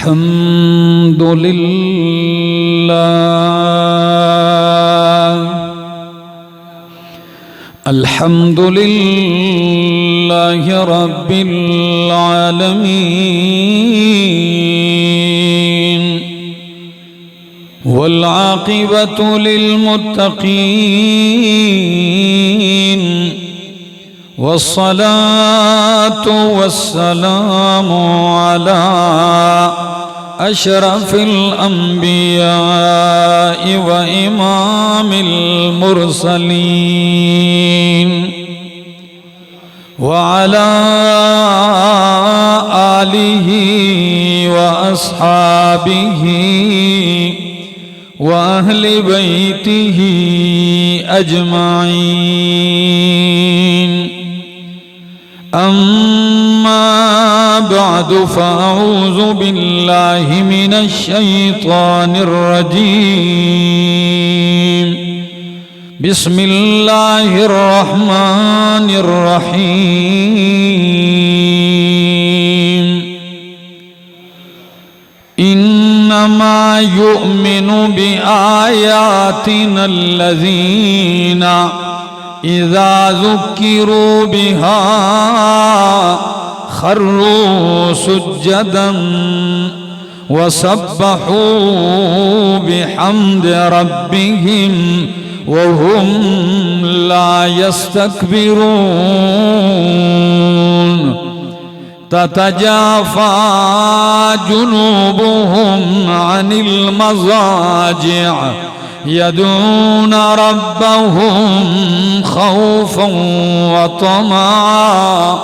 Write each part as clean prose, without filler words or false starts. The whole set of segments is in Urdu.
الحمد لله رب العالمين والعاقبة للمتقين والصلاة والسلام على أشرف الأنبياء وإمام المرسلين وعلى آله وأصحابه وأهل بيته أجمعين. أما بعد فأعوذ بالله من الشيطان الرجيم. بسم الله الرحمن الرحيم. إنما يؤمن بآياتنا الذين إذا ذكروا بها خروا سجدا وسبحوا بحمد ربهم وهم لا يستكبرون. تتجافى جنوبهم عن المضاجع يدعون ربهم خوفا وطمعا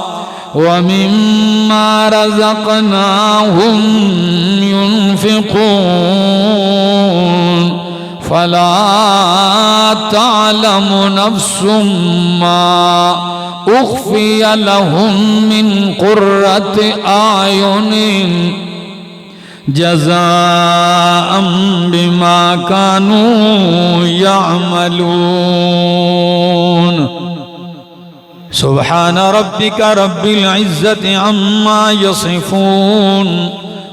ومما رزقناهم ينفقون. فلا تعلم نفس ما أخفي لهم من قرة أعين جزاء بما كانوا يعملون. سبحان ربك رب العزة عما يصفون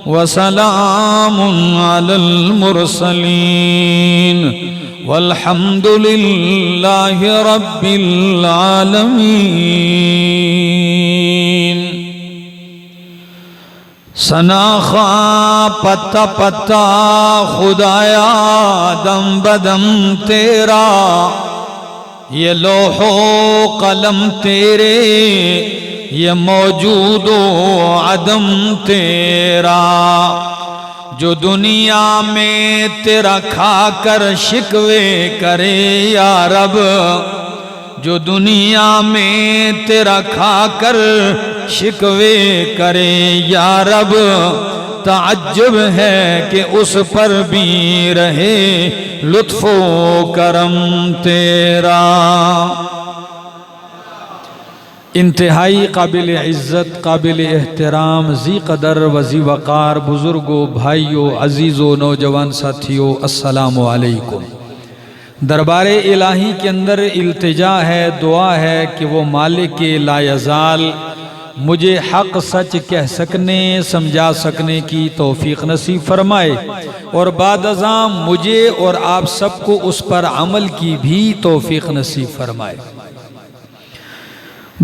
وسلام على المرسلين والحمد لله رب العالمين. سناخا پتا پتا خدایا دم بدم تیرا، یہ لوح و قلم تیرے، یہ موجود و عدم تیرا. جو دنیا میں تیرا کھا کر شکوے کرے یا رب، جو دنیا میں تیرا کھا کر شکوے کرے یا رب، تعجب ہے کہ اس پر بھی رہے لطف و کرم تیرا. انتہائی قابل عزت، قابل احترام، ذی قدر و ذی وقار بزرگوں، بھائیوں، عزیزوں، نوجوان ساتھیوں، السلام علیکم. دربار الہی کے اندر التجا ہے، دعا ہے کہ وہ مالک لا یزال مجھے حق سچ کہہ سکنے، سمجھا سکنے کی توفیق نصیب فرمائے، اور بعد ازاں مجھے اور آپ سب کو اس پر عمل کی بھی توفیق نصیب فرمائے.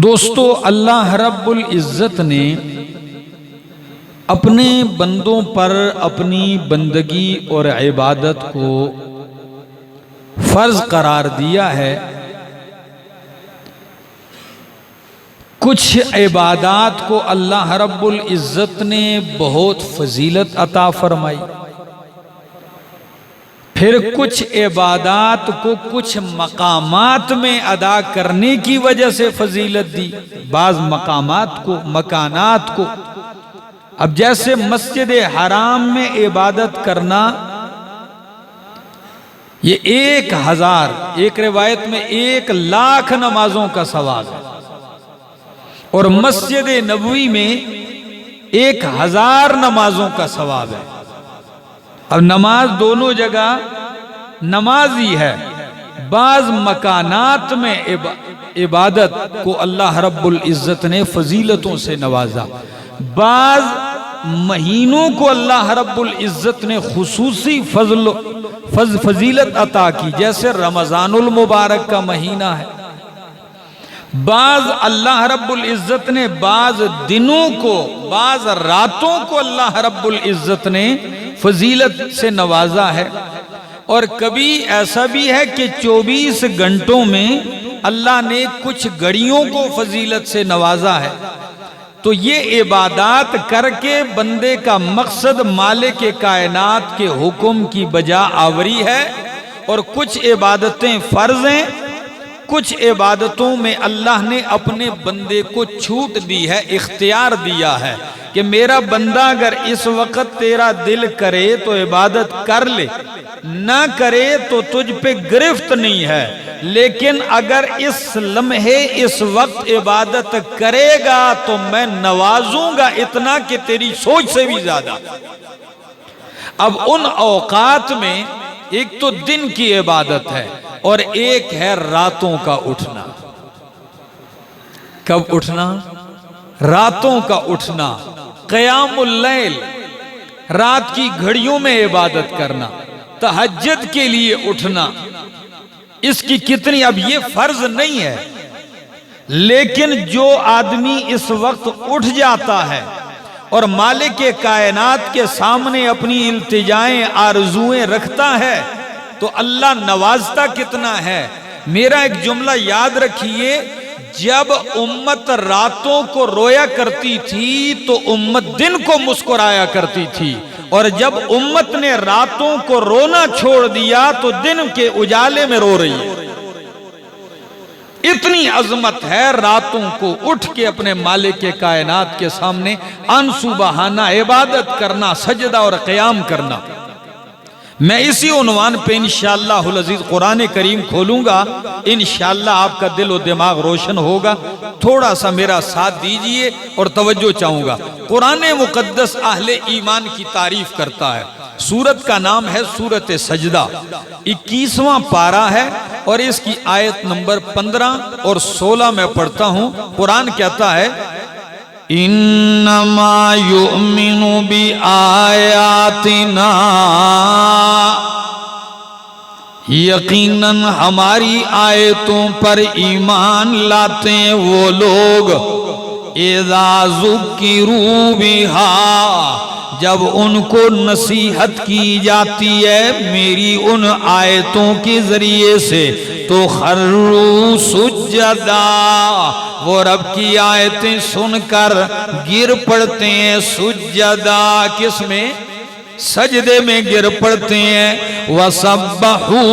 دوستو، اللہ رب العزت نے اپنے بندوں پر اپنی بندگی اور عبادت کو فرض قرار دیا ہے. کچھ عبادات کو اللہ رب العزت نے بہت فضیلت عطا فرمائی، پھر کچھ عبادات کو کچھ مقامات میں ادا کرنے کی وجہ سے فضیلت دی، بعض مقامات کو، مکانات کو. اب جیسے مسجد حرام میں عبادت کرنا، یہ 1000، ایک روایت میں 1,00,000 نمازوں کا ثواب ہے، اور مسجد نبوی میں 1000 نمازوں کا ثواب ہے. اب نماز دونوں جگہ نماز ہی ہے. بعض مکانات میں عبادت کو اللہ رب العزت نے فضیلتوں سے نوازا، بعض مہینوں کو اللہ رب العزت نے خصوصی فضیلت عطا کی، جیسے رمضان المبارک کا مہینہ ہے، بعض اللہ رب العزت نے بعض دنوں کو، بعض راتوں کو اللہ رب العزت نے فضیلت سے نوازا ہے، اور کبھی ایسا بھی ہے کہ 24 گھنٹوں میں اللہ نے کچھ گھڑیوں کو فضیلت سے نوازا ہے۔ تو یہ عبادات کر کے بندے کا مقصد مالک کائنات کے حکم کی بجا آوری ہے، اور کچھ عبادتیں فرض ہیں، کچھ عبادتوں میں اللہ نے اپنے بندے کو چھوٹ دی ہے، اختیار دیا ہے کہ میرا بندہ اگر اس وقت تیرا دل کرے تو عبادت کر لے، نہ کرے تو تجھ پہ گرفت نہیں ہے، لیکن اگر اس لمحے اس وقت عبادت کرے گا تو میں نوازوں گا اتنا کہ تیری سوچ سے بھی زیادہ۔ اب ان اوقات میں ایک تو دن کی عبادت ہے اور ایک ہے راتوں کا اٹھنا۔ کب اٹھنا؟ راتوں کا اٹھنا، قیام اللیل، رات کی گھڑیوں میں عبادت کرنا، تہجد کے لیے اٹھنا۔ اس کی کتنی، اب یہ فرض نہیں ہے، لیکن جو آدمی اس وقت اٹھ جاتا ہے اور مالک کائنات کے سامنے اپنی التجائیں آرزویں رکھتا ہے تو اللہ نوازتا کتنا ہے۔ میرا ایک جملہ یاد رکھیے، جب امت راتوں کو رویا کرتی تھی تو امت دن کو مسکرایا کرتی تھی، اور جب امت نے راتوں کو رونا چھوڑ دیا تو دن کے اجالے میں رو رہی ہے۔ اتنی عظمت ہے راتوں کو اٹھ کے اپنے مالک کائنات کے سامنے آنسو بہانا، عبادت کرنا، سجدہ اور قیام کرنا۔ میں اسی عنوان پہ انشاءاللہ العزیز قرآن کریم کھولوں گا، انشاءاللہ آپ کا دل و دماغ روشن ہوگا۔ تھوڑا سا میرا ساتھ دیجئے اور توجہ چاہوں گا۔ قرآن مقدس اہل ایمان کی تعریف کرتا ہے۔ سورت کا نام ہے سورت سجدہ، 21واں پارہ ہے، اور اس کی آیت نمبر 15 اور 16 میں پڑھتا ہوں۔ قرآن کہتا ہے، انما یؤمن بآیاتنا، یقیناً ہماری آیتوں پر ایمان لاتے ہیں وہ لوگ، اذا ذکروا بہا، جب ان کو نصیحت کی جاتی ہے میری ان آیتوں کے ذریعے سے، تو خروا سجدا، وہ رب کی آیتیں سن کر گر پڑتے ہیں سجدہ، کس میں؟ سجدے میں گر پڑتے ہیں۔ وَسَبَّحُوا،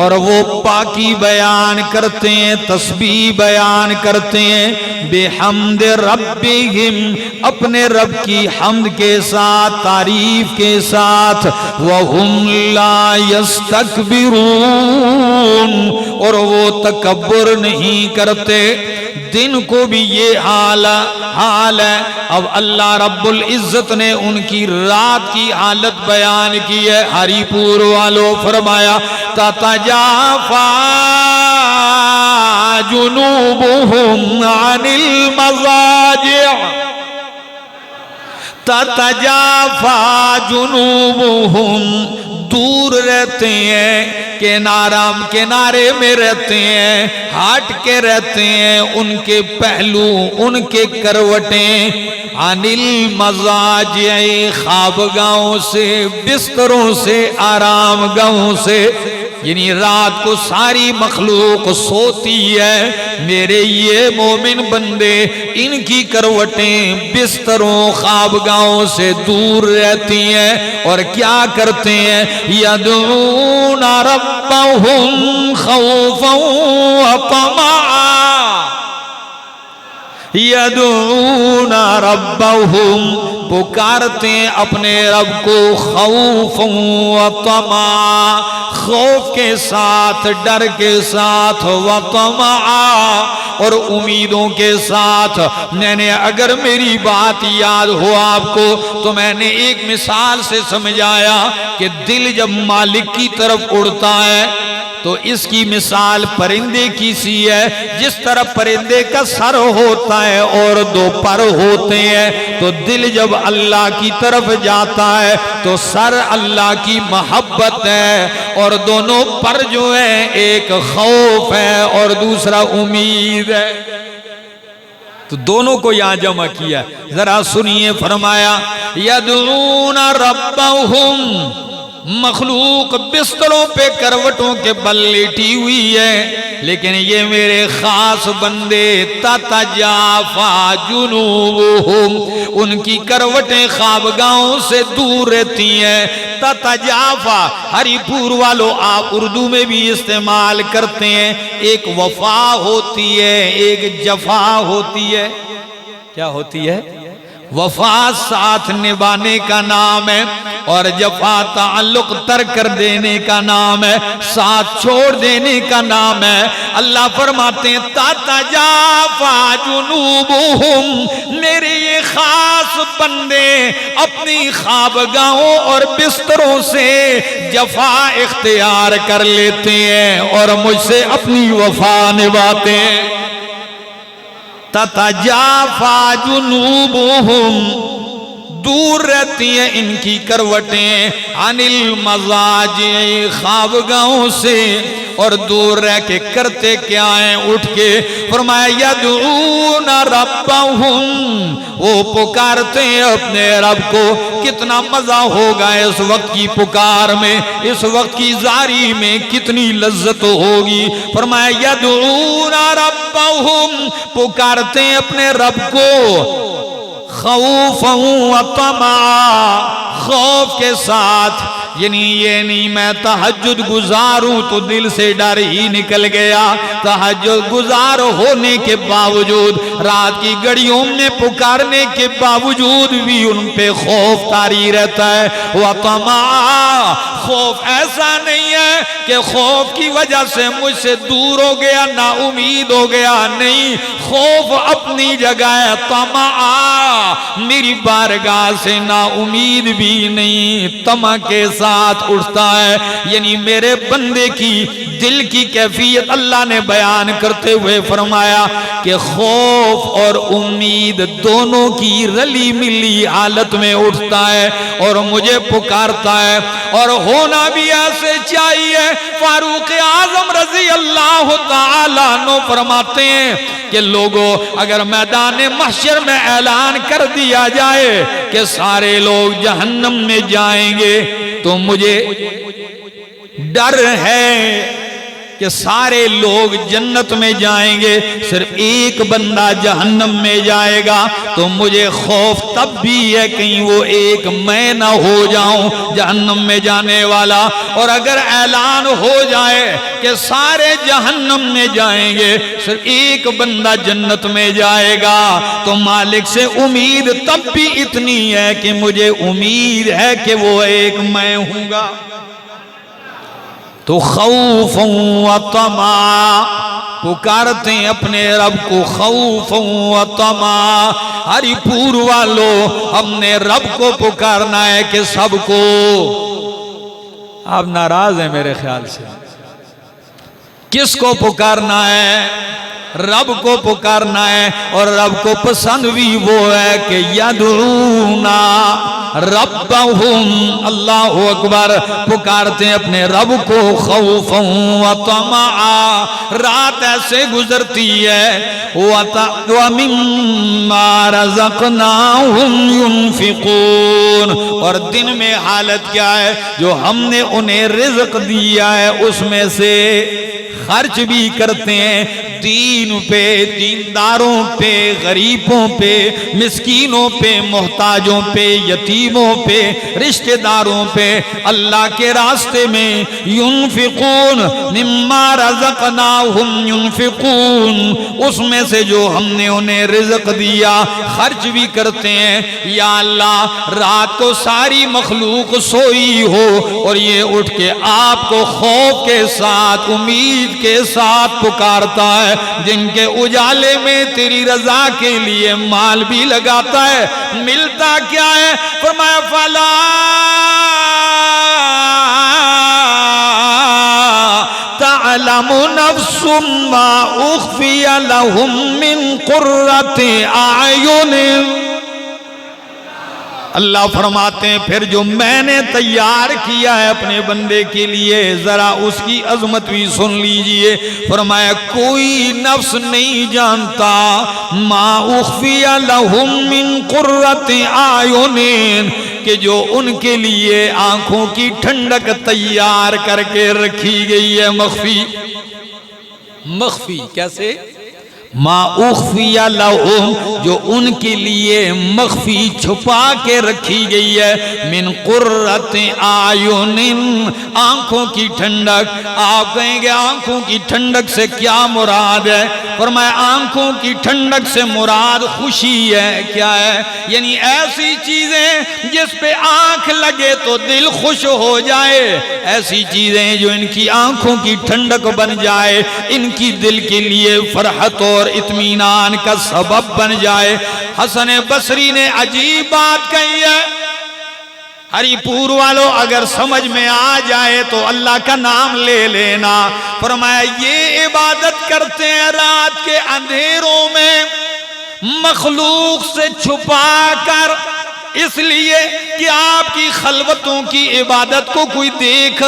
اور وہ پاکی بیان کرتے ہیں، تسبیح بیان کرتے ہیں، بِحَمْدِ رَبِّهِمْ، اپنے رب کی حمد کے ساتھ، تعریف کے ساتھ، وَهُمْ لَا يَسْتَكْبِرُونَ، اور وہ تکبر نہیں کرتے۔ دن کو بھی یہ حال ہے۔ اب اللہ رب العزت نے ان کی رات کی حالت بیان کی ہے۔ ہری پور والوں فرمایا، تتجافا جنوبهم عن المضاجع، تتجافا جنوبهم، دور رہتے ہیں، کنارے میں رہتے ہیں، ہٹ کے رہتے ہیں، ان کے پہلو، ان کے کروٹیں، عن المضاجع، خوابگاہوں سے، بستروں سے، آرام گاہوں سے، یعنی رات کو ساری مخلوق سوتی ہے، میرے یہ مومن بندے ان کی کروٹیں بستروں خوابگاہوں سے دور رہتی ہیں، اور کیا کرتے ہیں؟ یدعون ربهم خوفا وطمعا، یدعون ربهم، پکارتے ہیں اپنے رب کو، خوفا وطمعا، خوف کے ساتھ، ڈر کے ساتھ، وطمعا، اور امیدوں کے ساتھ۔ میں نے اگر میری بات یاد ہو آپ کو تو میں نے ایک مثال سے سمجھایا کہ دل جب مالک کی طرف اڑتا ہے تو اس کی مثال پرندے کی سی ہے. جس طرح پرندے کا سر ہوتا ہے اور دو پر ہوتے ہیں تو دل جب اللہ کی طرف جاتا ہے تو سر اللہ کی محبت ہے اور دونوں پر جو ہے ایک خوف ہے اور دوسرا امید ہے. تو دونوں کو یہاں جمع کیا. ذرا سنیے فرمایا یدعون ربہم. مخلوق بستروں پہ کروٹوں کے بل لیٹی ہوئی ہے لیکن یہ میرے خاص بندے تتجافا جنوبہم ان کی کروٹیں خوابگاہوں سے دور رہتی ہیں. تتجافا ہری پور والوں آپ اردو میں بھی استعمال کرتے ہیں. ایک وفا ہوتی ہے ایک جفا ہوتی ہے. کیا ہوتی ہے؟ وفا ساتھ نبھانے کا نام ہے اور جفا تعلق ترک کر دینے کا نام ہے, ساتھ چھوڑ دینے کا نام ہے. اللہ فرماتے ہیں تتجافا جنوبہم, میرے یہ خاص بندے اپنی خوابگاہوں اور بستروں سے جفا اختیار کر لیتے ہیں اور مجھ سے اپنی وفا نبھاتے ہیں. تتجافا جنوبہم, دور رہتی ہیں ان کی کروٹیں, عن المضاجع, خوابگاہوں سے, اور دور رہ کے کرتے کیا ہیں, اٹھ کے فرمایا یدعون ربہم, وہ پکارتے ہیں اپنے رب کو. کتنا مزہ ہوگا اس وقت کی پکار میں, اس وقت کی زاری میں کتنی لذت ہوگی. فرمایا یدعون ربہم, پکارتے ہیں اپنے رب کو خوفا و طمعا, خوف کے ساتھ. یعنی یہ نہیں میں تہجد گزاروں تو دل سے ڈر ہی نکل گیا, تہجد گزار ہونے کے باوجود, رات کی گھڑیوں میں پکارنے کے باوجود بھی ان پہ خوف طاری رہتا ہے. وطمعا, خوف ایسا نہیں ہے کہ خوف کی وجہ سے مجھ سے دور ہو گیا, نا امید ہو گیا, نہیں, خوف اپنی جگہ ہے. طمعا, میری بارگاہ سے نا امید بھی نہیں, طمع کے ساتھ اٹھتا ہے. یعنی میرے بندے کی دل کی کیفیت اللہ نے بیان کرتے ہوئے فرمایا کہ خوف اور امید دونوں کی رلی ملی حالت میں اٹھتا ہے اور مجھے پکارتا ہے. اور ہونا بھی ایسے چاہیے. فاروق اعظم رضی اللہ تعالیٰ عنہ فرماتے ہیں کہ لوگوں, اگر میدان محشر میں اعلان کر دیا جائے کہ سارے لوگ جہنم میں جائیں گے تو مجھے ڈر ہے کہ سارے لوگ جنت میں جائیں گے, صرف ایک بندہ جہنم میں جائے گا, تو مجھے خوف تب بھی ہے کہیں وہ ایک میں نہ ہو جاؤں جہنم میں جانے والا. اور اگر اعلان ہو جائے کہ سارے جہنم میں جائیں گے, صرف ایک بندہ جنت میں جائے گا, تو مالک سے امید تب بھی اتنی ہے کہ مجھے امید ہے کہ وہ ایک میں ہوں گا. تو خوف و طمع, پکارتے ہیں اپنے رب کو خوف و طمع. ہری پور والوں, ہم نے رب کو پکارنا ہے کہ سب کو. آپ ناراض ہیں میرے خیال سے. کس کو پکارنا ہے؟ رب کو پکارنا ہے. اور رب کو پسند بھی وہ ہے کہ یدعونا ربہم, اللہ اکبر, پکارتے ہیں اپنے رب کو خوفا و طمعا. رات ایسے گزرتی ہے وَمِمَّا رَزَقْنَاهُمْ يُنْفِقُونَ, اور دن میں حالت کیا ہے, جو ہم نے انہیں رزق دیا ہے اس میں سے خرچ بھی کرتے ہیں. دین پہ, دینداروں پہ, غریبوں پہ, مسکینوں پہ, محتاجوں پہ, یتیموں پہ, رشتہ داروں پہ, اللہ کے راستے میں. ينفقون مما رزقناهم ينفقون, اس میں سے جو ہم نے انہیں رزق دیا خرچ بھی کرتے ہیں. یا اللہ, رات کو ساری مخلوق سوئی ہو اور یہ اٹھ کے آپ کو خوف کے ساتھ, امید کے ساتھ پکارتا ہے, جن کے اجالے میں تیری رضا کے لیے مال بھی لگاتا ہے, ملتا کیا ہے؟ فرمایا فلا ما اخفی لہم من قرۃ اعین۔ اللہ فرماتے ہیں پھر جو میں نے تیار کیا ہے اپنے بندے کے لیے ذرا اس کی عظمت بھی سن لیجئے۔ فرمایا کوئی نفس نہیں جانتا ما اخفی لہم من قرۃ اعین، کہ جو ان کے لیے آنکھوں کی ٹھنڈک تیار کر کے رکھی گئی ہے۔ مخفی کیسے؟ ما اخفی لہم، جو ان کے لیے مخفی چھپا کے رکھی گئی ہے، من قرۃ اعین، آنکھوں کی ٹھنڈک۔ آپ کہیں گے آنکھوں کی ٹھنڈک سے کیا مراد ہے؟ فرمایا آنکھوں کی ٹھنڈک سے مراد خوشی ہے۔ کیا ہے؟ یعنی ایسی چیزیں جس پہ آنکھ لگے تو دل خوش ہو جائے، ایسی چیزیں جو ان کی آنکھوں کی ٹھنڈک بن جائے، ان کی دل کے لیے فرحت اور اطمینان کا سبب بن جائے۔ حسن بصری نے عجیب بات کہی ہے، ہری پور والوں اگر سمجھ میں آ جائے تو اللہ کا نام لے لینا۔ فرمایا یہ عبادت کرتے ہیں رات کے اندھیروں میں مخلوق سے چھپا کر، اس لیے کہ آپ کی خلوتوں کی عبادت کو کوئی دیکھ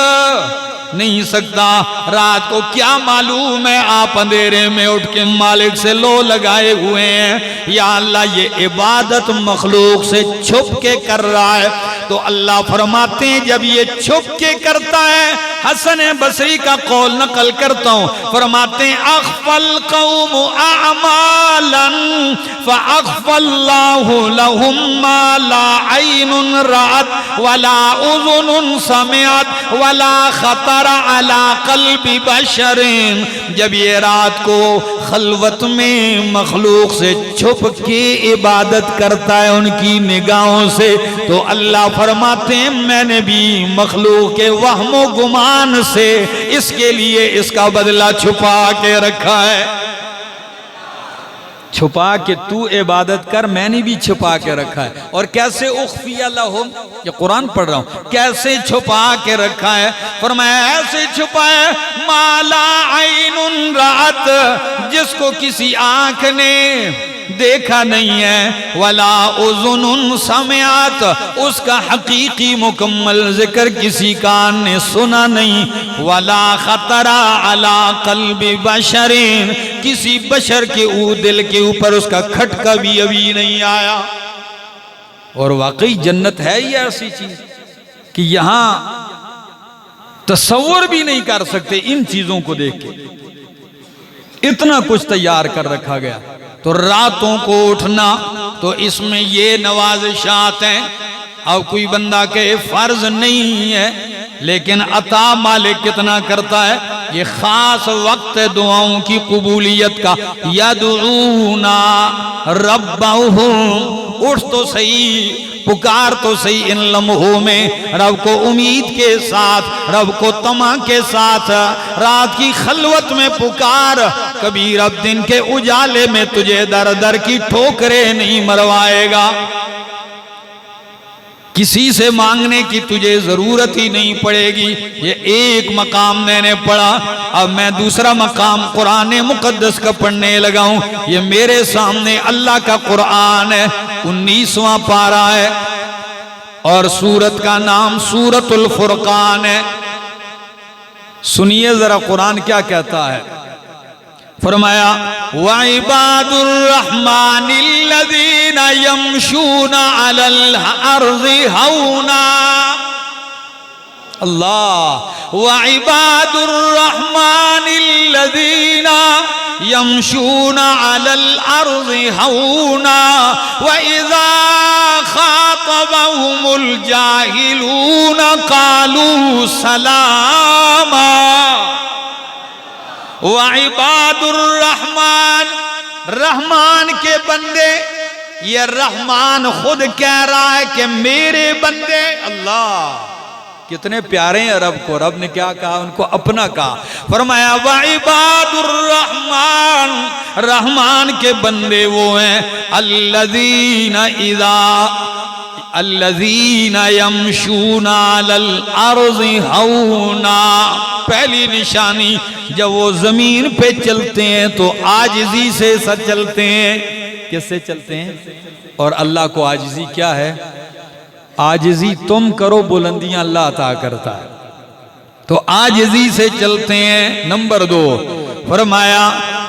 نہیں سکتا۔ رات کو کیا معلوم ہے آپ اندھیرے میں اٹھ کے مالک سے لو لگائے ہوئے ہیں، یا اللہ یہ عبادت مخلوق سے چھپ کے کر رہا ہے۔ تو اللہ فرماتے ہیں جب یہ چھپ کے کرتا ہے، حسن بصری کا قول نقل کرتا ہوں، فرماتے ہیں اخفى القوم اعمالا فاخفى الله لهم ما لا عين رأت ولا اذن سمعت ولا خطر على قلب بشر۔ جب یہ رات کو خلوت میں مخلوق سے چھپ کے عبادت کرتا ہے ان کی نگاہوں سے، تو اللہ فرماتے ہیں میں نے بھی مخلوق کے وہم و گمان سے اس کے لیے اس کا بدلہ چھپا کے رکھا ہے۔ چھپا کے تو عبادت کر، میں نے بھی چھپا کے رکھا ہے۔ اور کیسے اخفی لہم، یہ قرآن پڑھ رہا ہوں، کیسے چھپا کے رکھا ہے؟ فرمایا ایسے چھپا ہے ما لا عین رأت، جس کو کسی آنکھ نے دیکھا نہیں ہے، ولا اذن سمعت، اس کا حقیقی مکمل ذکر کسی کان نے سنا نہیں، ولا خطر علی قلب بشر، کسی بشر کے دل کے اوپر اس کا کھٹکا بھی ابھی نہیں آیا۔ اور واقعی جنت ہے یہ ایسی چیز کہ یہاں تصور بھی نہیں کر سکتے ان چیزوں کو دیکھ کے، اتنا کچھ تیار کر رکھا گیا۔ تو راتوں کو اٹھنا تو اس میں یہ نوازشات ہیں۔ اب کوئی بندہ کہ فرض نہیں ہے، لیکن عطا مالک کتنا کرتا ہے، یہ خاص وقت دعاؤں کی قبولیت کا۔ یدعونا ربہم، اٹھ تو صحیح، پکار تو صحیح ان لمحوں میں رب کو امید کے ساتھ، رب کو طمع کے ساتھ۔ رات کی خلوت میں پکار، کبھی رب دن کے اجالے میں تجھے در در کی ٹھوکریں نہیں مروائے گا، کسی سے مانگنے کی تجھے ضرورت ہی نہیں پڑے گی۔ یہ ایک مقام میں نے پڑھا، اب میں دوسرا مقام قرآن مقدس کا پڑھنے لگا ہوں۔ یہ میرے سامنے اللہ کا قرآن ہے، 19واں پارہ ہے، اور سورت کا نام سورت الفرقان ہے۔ سنیے ذرا قرآن کیا کہتا ہے۔ فرمایا وَعِبَادُ الرَّحْمَنِ الَّذِينَ يَمْشُونَ عَلَى الْأَرْضِ هَوْنًا، اللہ، وَعِبَادُ الرَّحْمَنِ الَّذِينَ يَمْشُونَ عَلَى الْأَرْضِ هَوْنًا وَإِذَا خَاطَبَهُمُ الْجَاهِلُونَ قَالُوا سَلَامًا۔ وعباد الرحمن، رحمان کے بندے، یہ رحمان خود کہہ رہا ہے کہ میرے بندے، اللہ کتنے پیارے ہیں رب کو، رب نے کیا کہا ان کو؟ اپنا کہا۔ فرمایا وعباد الرحمن، رحمان کے بندے وہ ہیں الذین اذا الذین یمشون علی الارض ہونا، پہلی نشانی جب وہ زمین پہ چلتے ہیں تو عاجزی سے چلتے ہیں. کس سے چلتے ہیں؟ اور اللہ کو عاجزی کیا ہے؟ عاجزی تم کرو، بلندیاں اللہ عطا کرتا ہے. تو عاجزی سے چلتے ہیں. نمبر 2 فرمایا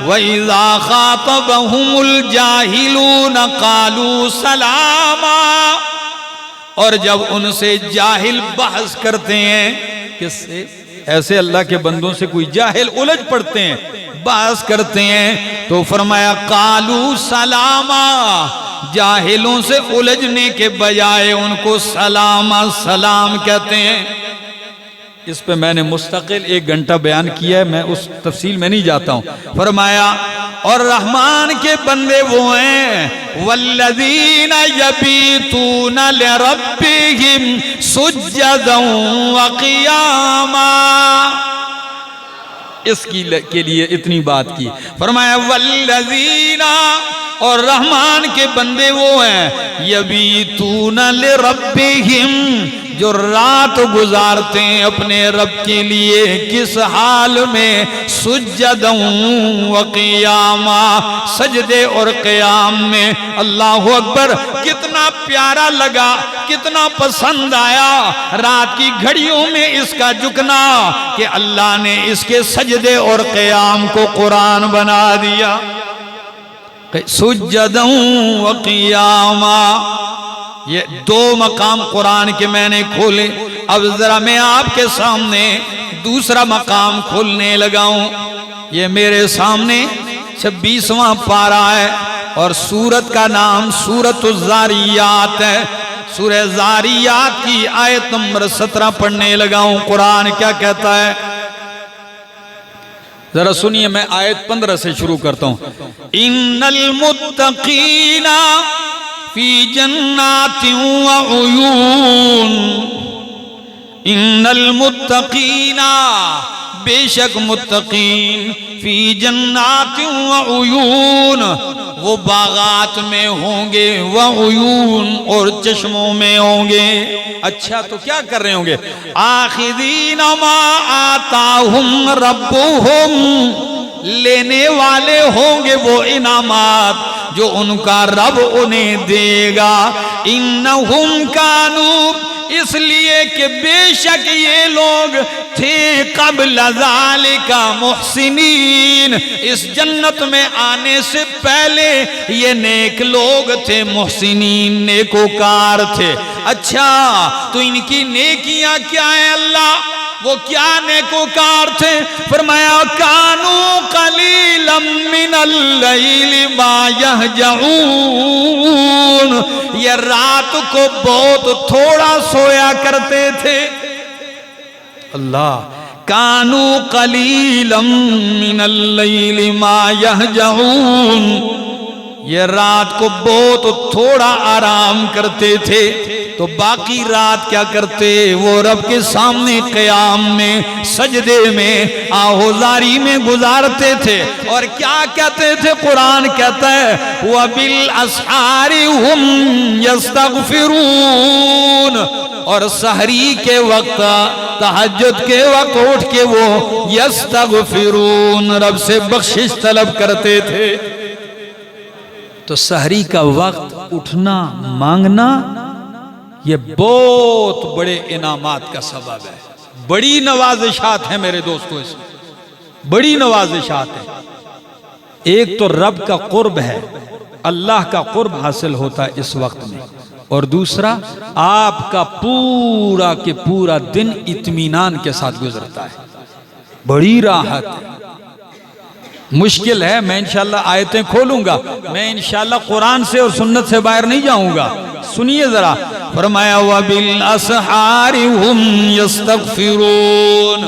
وَإِذَا خَاطَبَهُمُ الْجَاهِلُونَ قَالُوا سَلَامًا، اور جب ان سے جاہل بحث کرتے ہیں، کس سے؟ ایسے اللہ کے بندوں سے کوئی جاہل الجھ پڑتے ہیں، بحث کرتے ہیں، تو فرمایا قَالُوا سَلَامًا، جاہلوں سے الجھنے کے بجائے ان کو سلام کہتے ہیں. اس پہ میں نے مستقل 1 گھنٹہ بیان کیا ہے، میں اس تفصیل میں نہیں جاتا ہوں. فرمایا اور رحمان کے بندے وہ ہیں والذین یبیتون لربہم سجدا وقیاما. اس کے لیے اتنی بات کی. فرمایا والذین، اور رحمان کے بندے وہ ہیں یبیتون لربہم، جو رات گزارتے ہیں اپنے رب کے لیے. کس حال میں؟ سجدا وقیاما، سجدے اور قیام میں. اللہ اکبر، کتنا پیارا لگا، کتنا پسند آیا رات کی گھڑیوں میں اس کا جھکنا کہ اللہ نے اس کے سجدے اور قیام کو قرآن بنا دیا. سجدا وقیاما، یہ 2 مقام قرآن کے میں نے کھولے. اب ذرا میں آپ کے سامنے دوسرا مقام کھولنے لگا ہوں. یہ میرے سامنے 26واں پارہ ہے اور سورت کا نام سورۃ الزاریات ہے. سورہ زاریات کی آیت نمبر 17 پڑھنے لگا ہوں. قرآن کیا کہتا ہے؟ ذرا سنیے، میں آیت 15 سے شروع کرتا ہوں. ان المتقین فی جنات وعیون، ان المتقین، بے شک متقین، فی جنات وعیون، وہ باغات میں ہوں گے، وعیون، اور چشموں میں ہوں گے. اچھا تو کیا کر رہے ہوں گے؟ آخذین ما آتاہم ربہم، لینے والے ہوں گے وہ انعامات جو ان کا رب انہیں دے گا. انہم کانوا، اس لیے کہ بے شک یہ لوگ تھے قبل ذالک محسنین، اس جنت میں آنے سے پہلے یہ نیک لوگ تھے، محسنین، نیکوکار تھے. اچھا تو ان کی نیکیاں کیا ہیں اللہ؟ وہ کیا نیکوکار تھے؟ فرمایا کانوا قلیلا من اللیل ما یہجعون، یہ رات کو بہت تھوڑا سویا کرتے تھے. اللہ، کانوا قلیلا من اللیل ما یہجعون، یہ رات کو بہت تھوڑا آرام کرتے تھے. تو باقی رات کیا کرتے؟ وہ رب کے سامنے قیام میں، سجدے میں، آہوزاری میں گزارتے تھے. اور کیا کہتے تھے؟ قرآن کہتا ہے وَبِالْأَسْحَارِ هُمْ يَسْتَغْفِرُونَ، اور سحری کے وقت، تہجد کے وقت اٹھ کے وہ یستغفرون، رب سے بخشش طلب کرتے تھے. تو سحری کا وقت اٹھنا، مانگنا، یہ بہت بڑے انعامات کا سبب ہے. بڑی نوازشات ہیں میرے دوستو، اس میں بڑی نوازشات ہیں. ایک تو رب کا قرب ہے، اللہ کا قرب حاصل ہوتا ہے اس وقت میں، اور دوسرا آپ کا پورا کے پورا دن اطمینان کے ساتھ گزرتا ہے. بڑی راحت ہے. مشکل ہے، میں انشاءاللہ آیتیں کھولوں گا، میں انشاءاللہ قرآن سے اور سنت سے باہر نہیں جاؤں گا. سنیے ذرا. فرمایا وَبِالْأَسْحَارِ هُمْ يَسْتَغْفِرُونَ،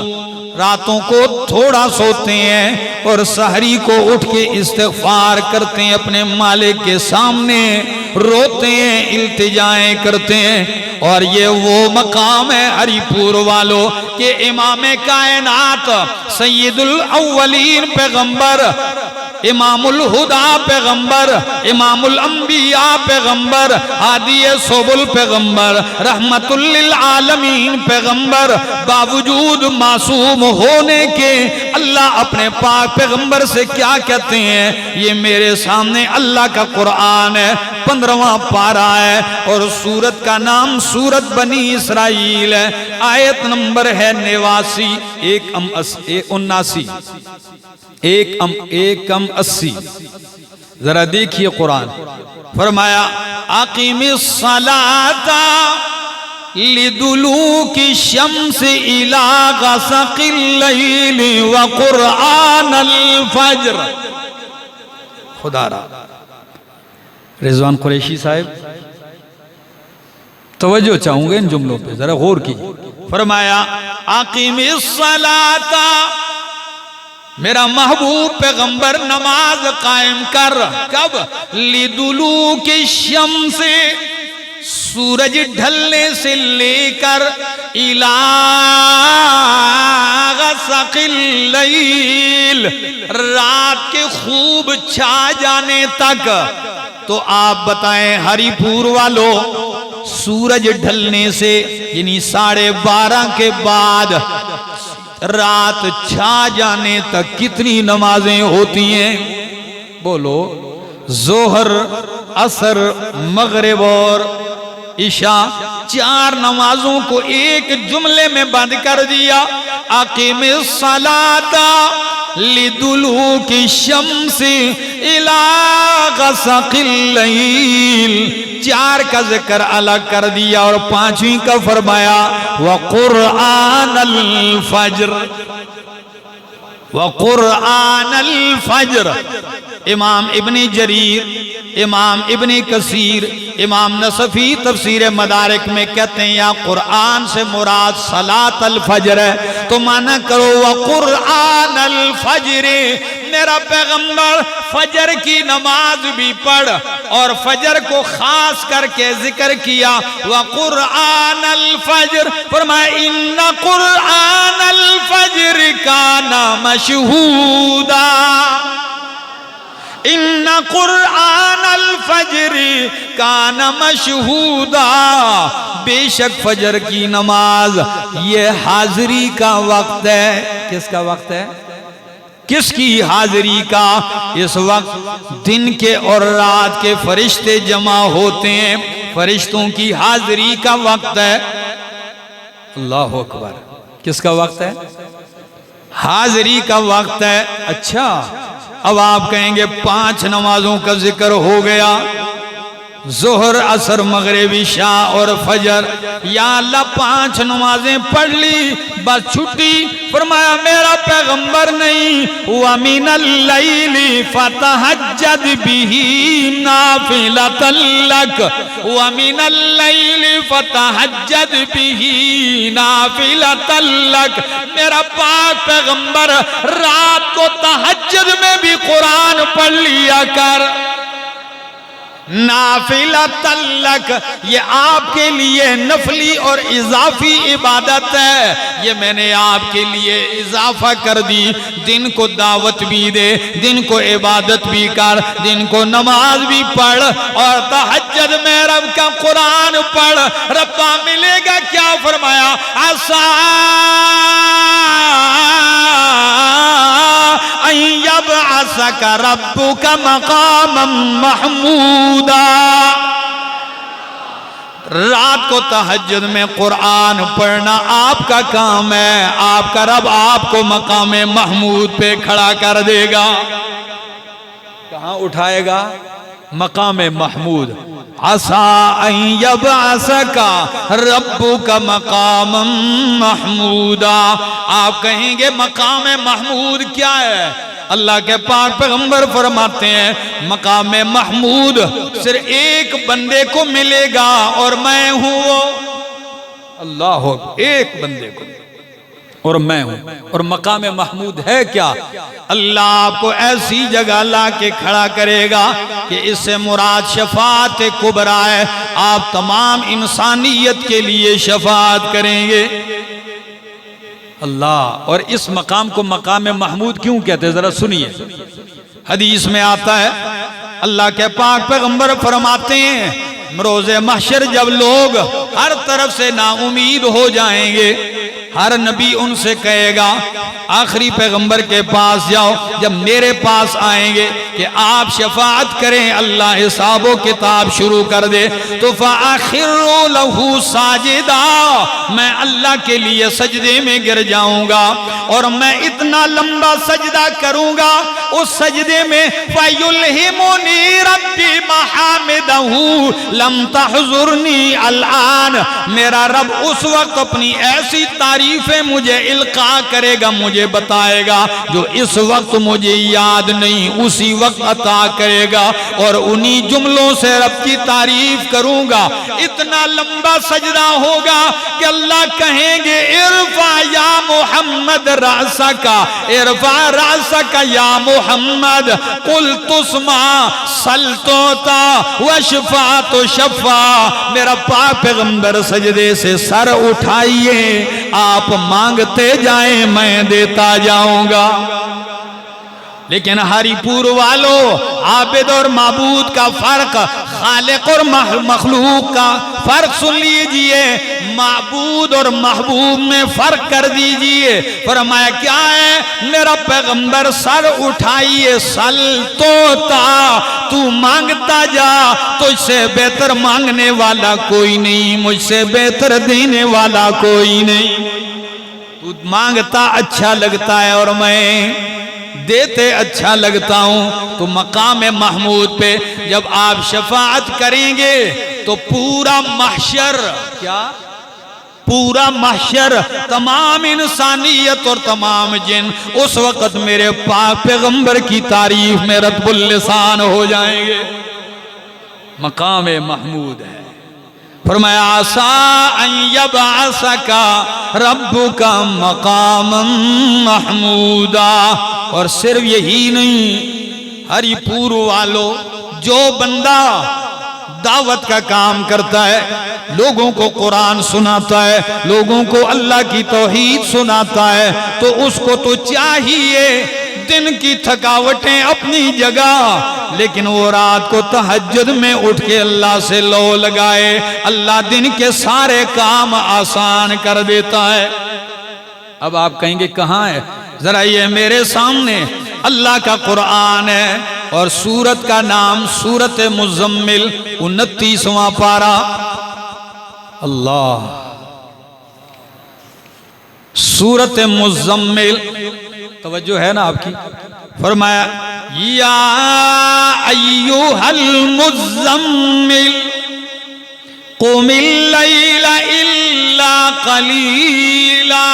راتوں کو تھوڑا سوتے ہیں اور سحری کو اٹھ کے استغفار کرتے ہیں، اپنے مالک کے سامنے روتے ہیں، التجائیں کرتے ہیں. اور یہ وہ مقام ہے ہری پور والوں کہ امام کائنات، سید الاولین، پیغمبر امام الہدا پیغمبر، امام الانبیاء پیغمبر، ہادی سبل پیغمبر، رحمت للعالمین پیغمبر، باوجود معصوم ہونے کے اللہ اپنے پاک پیغمبر سے کیا کہتے ہیں؟ یہ میرے سامنے اللہ کا قرآن ہے، 15واں پارہ ہے، اور سورت کا نام سورت بنی اسرائیل ہے، آیت نمبر ہے 89، 1:80۔ ذرا دیکھیے قرآن، فرمایا اقیم الصلاۃ لدلوک الشمس الی غسق اللیل وقرآن الفجر۔ خدا را رضوان قریشی صاحب توجہ چاہوں گے ان جملوں پہ، ذرا غور کی۔ فرمایا اقیم الصلاۃ، میرا محبوب پیغمبر نماز قائم کر، کب؟ لدلوک الشمس، سورج ڈھلنے سے لے کر، الی غسق اللیل، رات کے خوب چھا جانے تک۔ تو آپ بتائیں ہری پور والوں، سورج ڈھلنے سے یعنی 12:30 کے بعد رات چھا جانے تک کتنی نمازیں ہوتی ہیں؟ بولو۔ ظہر، عصر، مغرب اور عشاء، 4 نمازوں کو ایک جملے میں بند کر دیا۔ اقیم الصلاۃ لدلوک الشمس الی غسق اللیل، 4 کا ذکر الگ کر دیا، اور 5ویں کا فرمایا وقرآن الفجر، وقرآن الفجر۔ امام ابن جریر، امام ابن کثیر، امام نصفی تفسیر مدارک میں کہتے ہیں یا قرآن سے مراد صلاۃ الفجر ہے، تو معنی کرو وقرآن الفجر، میرا پیغمبر فجر کی نماز بھی پڑھ، اور فجر کو خاص کر کے ذکر کیا وقرآن الفجر۔ فرمایا ان قرآن الفجر کان مشہودا، ان قرآن الفجر کان مشہودا، بے شک فجر کی نماز یہ حاضری کا وقت ہے۔ کس کا وقت ہے؟ کس کی حاضری کا؟ اس وقت دن کے اور رات کے فرشتے جمع ہوتے ہیں، فرشتوں کی حاضری کا وقت ہے۔ اللہ اکبر، کس کا وقت ہے؟ حاضری کا وقت ہے۔ اچھا، اب آپ کہیں گے 5 نمازوں کا ذکر ہو گیا، ظہر، عصر، مغرب، عشاء اور فجر، یا اللہ 5 نمازیں پڑھ لی بس چھٹی؟ فرمایا میرا پیغمبر نہیں، وَمِنَ اللَّيْلِ فَتَحَجَّدْ بِهِ نَافِلَةً لَكَ، وَمِنَ اللَّيْلِ فَتَحَجَّدْ بِهِ نَافِلَةً لَكَ، میرا پاک پیغمبر رات کو تہجد میں بھی قرآن پڑھ لیا کر، نافلۃ لک، یہ آپ کے لیے نفلی اور اضافی عبادت ہے، یہ میں نے آپ کے لیے اضافہ کر دی۔ دن کو دعوت بھی دے، دن کو عبادت بھی کر، دن کو نماز بھی پڑھ، اور تہجد میں رب کا قرآن پڑھ، ربا ملے گا کیا؟ فرمایا عسیٰ ان یبعثک ربک مقاما محمودا۔ رات کو تہجد میں قرآن پڑھنا آپ کا کام ہے، آپ کا رب آپ کو مقام محمود پہ کھڑا کر دے گا۔ کہاں اٹھائے گا؟ مقام محمود۔ عسیٰ ان یبعثک ربک مقاما محمودا۔ آپ کہیں گے مقام محمود کیا ہے؟ اللہ کے پاک پیغمبر فرماتے ہیں مقام محمود صرف ایک بندے کو ملے گا، اور میں ہوں وہ۔ اللہ ایک بندے کو، اور میں ہوں۔ اور مقام محمود ہے کیا؟ اللہ آپ کو ایسی جگہ لا کے کھڑا کرے گا کہ اس سے مراد شفاعت کبریٰ ہے، آپ تمام انسانیت کے لیے شفاعت کریں گے۔ اللہ، اور اس مقام کو مقام محمود کیوں کہتے ہیں؟ ذرا سنیے۔ حدیث میں آتا ہے اللہ کے پاک پیغمبر فرماتے ہیں روز محشر جب لوگ ہر طرف سے نا امید ہو جائیں گے، ہر نبی ان سے کہے گا آخری پیغمبر کے پاس جاؤ، جب میرے پاس آئیں گے کہ آپ شفاعت کریں، اللہ حساب و کتاب شروع کر دے، تو فَأَخِرُّ لَهُ سَاجِدًا، میں اللہ کے لیے سجدے میں گر جاؤں گا اور میں اتنا لمبا سجدہ کروں گا اس سجدے میں فَيُلْهِمُنِي رَبِّي مَحَامِدَهُ لَمْ تَحْضُرْنِي الْآنَ، میرا رب اس وقت اپنی ایسی تعریفیں مجھے القاء کرے گا، مجھے بتائے گا جو اس وقت مجھے یاد نہیں اسی وقت عطا کرے گا، اور انہی جملوں سے رب کی تعریف کروں گا۔ اتنا لمبا سجدہ ہوگا کہ اللہ کہیں گے ارفع یا محمد رأسک، ارفع رأسک یا محمد، قل تسمع سل توتا وشفع تو شفع، میرا پاک پیغمبر سجدے سے سر اٹھائیے، آپ مانگتے جائیں میں دیتا جاؤں گا۔ لیکن ہری پور والوں، عابد اور معبود کا فرق، خالق اور مخلوق کا فرق سن لیجئے، معبود اور محبوب میں فرق کر دیجئے۔ فرمایا کیا ہے؟ میرا پیغمبر سر اٹھائیے، سل توتا، تو مانگتا جا، تجھ سے بہتر مانگنے والا کوئی نہیں، مجھ سے بہتر دینے والا کوئی نہیں۔ تو مانگتا اچھا لگتا ہے اور میں دیتے اچھا لگتا ہوں، تو مقام محمود پہ جب آپ شفاعت کریں گے تو پورا محشر، کیا؟ پورا محشر، تمام انسانیت اور تمام جن اس وقت میرے پاک پیغمبر کی تعریف میں رطب اللسان ہو جائیں گے۔ مقام محمود ہے۔ فرمایا عَسَىٰ أَن يَبْعَثَكَ رَبُّكَ مَقَامًا مَحْمُودًا، اور صرف یہی نہیں، ہری پور والو، جو بندہ دعوت کا کام کرتا ہے، لوگوں کو قرآن سناتا ہے، لوگوں کو اللہ کی توحید سناتا ہے، تو اس کو تو چاہیے دن کی تھکاوٹیں اپنی جگہ، لیکن وہ رات کو تہجد میں اٹھ کے اللہ سے لو لگائے، اللہ دن کے سارے کام آسان کر دیتا ہے۔ اب آپ کہیں گے کہاں ہے؟ ذرا یہ میرے سامنے اللہ کا قرآن ہے، اور سورت کا نام سورت مزمل، 29واں پارہ۔ اللہ، سورت مزمل، توجہ ہے نا آپ کی؟ فرمایا یا ایوہ المزمل قم اللیل الا قلیلا